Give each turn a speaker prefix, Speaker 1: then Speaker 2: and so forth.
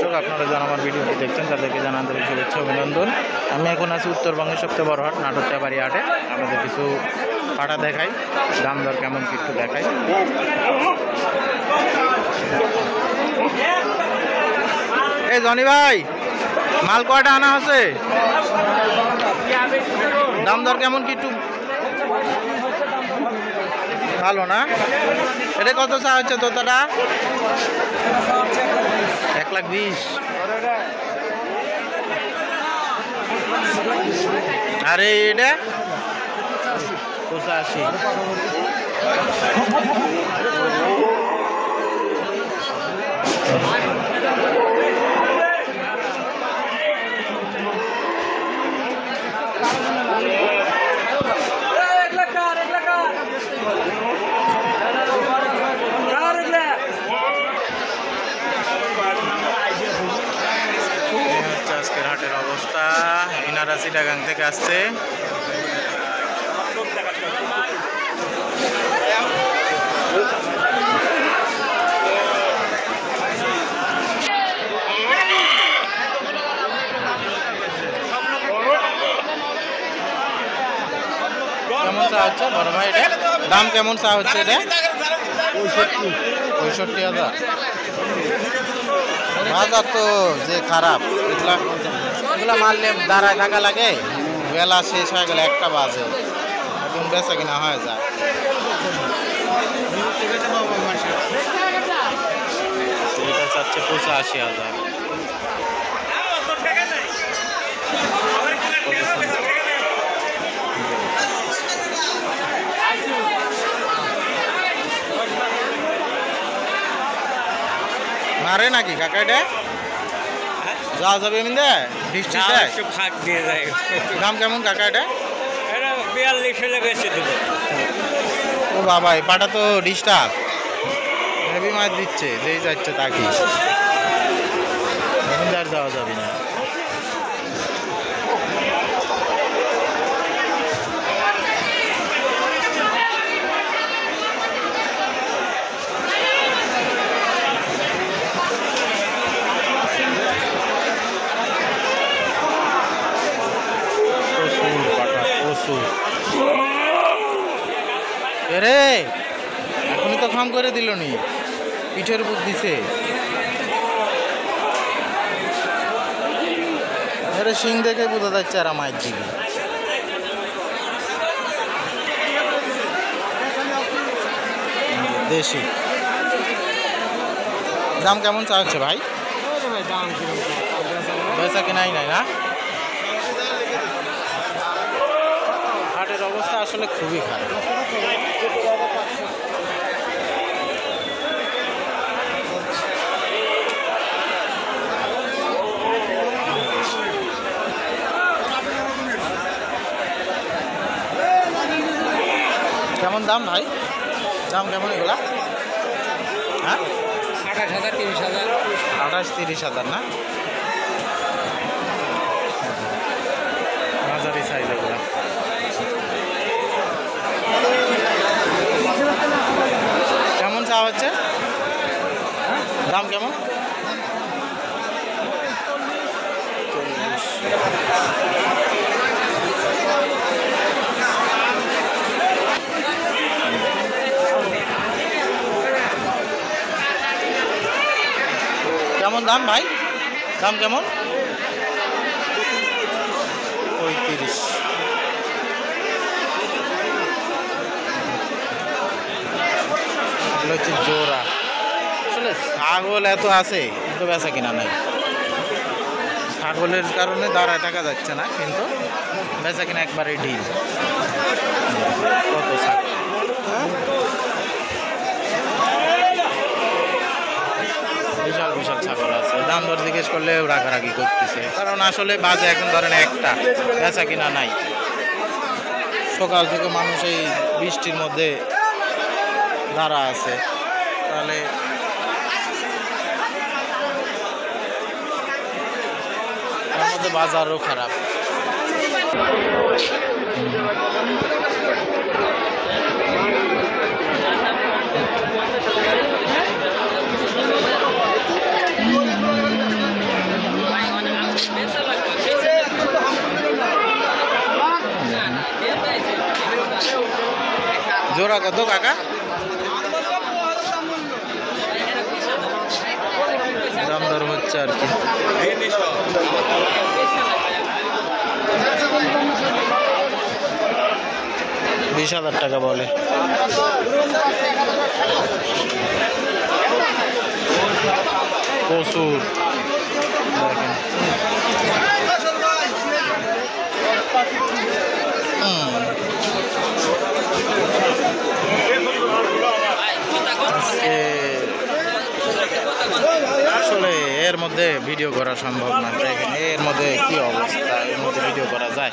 Speaker 1: দর্শক, আপনারা যারা আমার ভিডিওটি দেখছেন তাদেরকে জানাতে শুভেচ্ছা অভিনন্দন। আমি এখন আছি উত্তরবঙ্গের সবচেয়ে বড় হাট নাটোরটাবাড়ি হাটে। আমাদের কিছু পাটা দেখাই, দাম দর কেমন কি একটু দেখাই। এই জনি ভাই, মাল কয়টা আনা আছে? দাম দর কেমন কি একটু ভালো না? এটা কত চা হচ্ছে তোতাটা? 1,20,000। আরে এটা 85। আজকের হাটের অবস্থা। ইনারা চিটাগাং থেকে আসছে। কেমন চা হচ্ছে বড় ভাই? এটা দাম কেমন চা হচ্ছে? এটা 65,000। বাজার তো যে খারাপ, এগুলা মারলে দাঁড়ায় থাকা লাগে। বেলা শেষ হয়ে গেলে 1টা বাজে, এখন বেচা কিনা হয়ে যায়। এটা চাচ্ছে 85,000। মারে নাকি কাকা? এটা যাওয়া যাবে এমনি বৃষ্টিতে? দাম কেমন কাকা? এটা
Speaker 2: 42 হলে বেশি দেবো।
Speaker 1: ও বাবা, এই পাটা তো ডিস্টার্ব, হেভি মাছ দিচ্ছে, যেই যাচ্ছে তাকে আর যাওয়া যাবে না। রে এখনই তো খাম করে দিল নি, পিঠের উপর দিছে। আরে শিং দেখে বোঝা যাচ্ছে আর মায়ের দিকে। দেশি। দাম কেমন চা হচ্ছে ভাই? বেচা কেনাই নাই না? হাটের অবস্থা আসলে খুবই খারাপ। কেমন দাম ভাই? দাম কেমন এগুলা? হ্যাঁ
Speaker 2: 28,000 30,000।
Speaker 1: 28-30,000 না? মাঝারি সাইজ এগুলা। কেমন চা হচ্ছে? দাম কেমন? 40। কেমন দাম ভাই? দাম কেমন? 35। এগুলো হচ্ছে জোড়া। আসলে ছাগল এত আছে কিন্তু বেচা কিনা নাই। ছাগলের কারণে দাঁড়ায় টাকা যাচ্ছে না, কিন্তু বেচা কিনা একবারে ঢিল। কত ছাগল! বিশাল বিশাল ছাগল আছে। দাম দর জিজ্ঞেস করলে রাগারাগি করতেছে, কারণ আসলে বাজে এখন ধরেন 1টা, বেচা কিনা নাই। সকাল থেকে মানুষ এই বৃষ্টির মধ্যে দাঁড়া আছে, তাহলে আমাদের বাজারও খারাপ। জোড়া কত কাকা? দাম দর হচ্ছে আর কি। $20,000 বলে। প্রচুর দেখেন। আসলে এর মধ্যে ভিডিও করা সম্ভব না। দেখেন এর মধ্যে কি অবস্থা, এর মধ্যে ভিডিও করা যায়?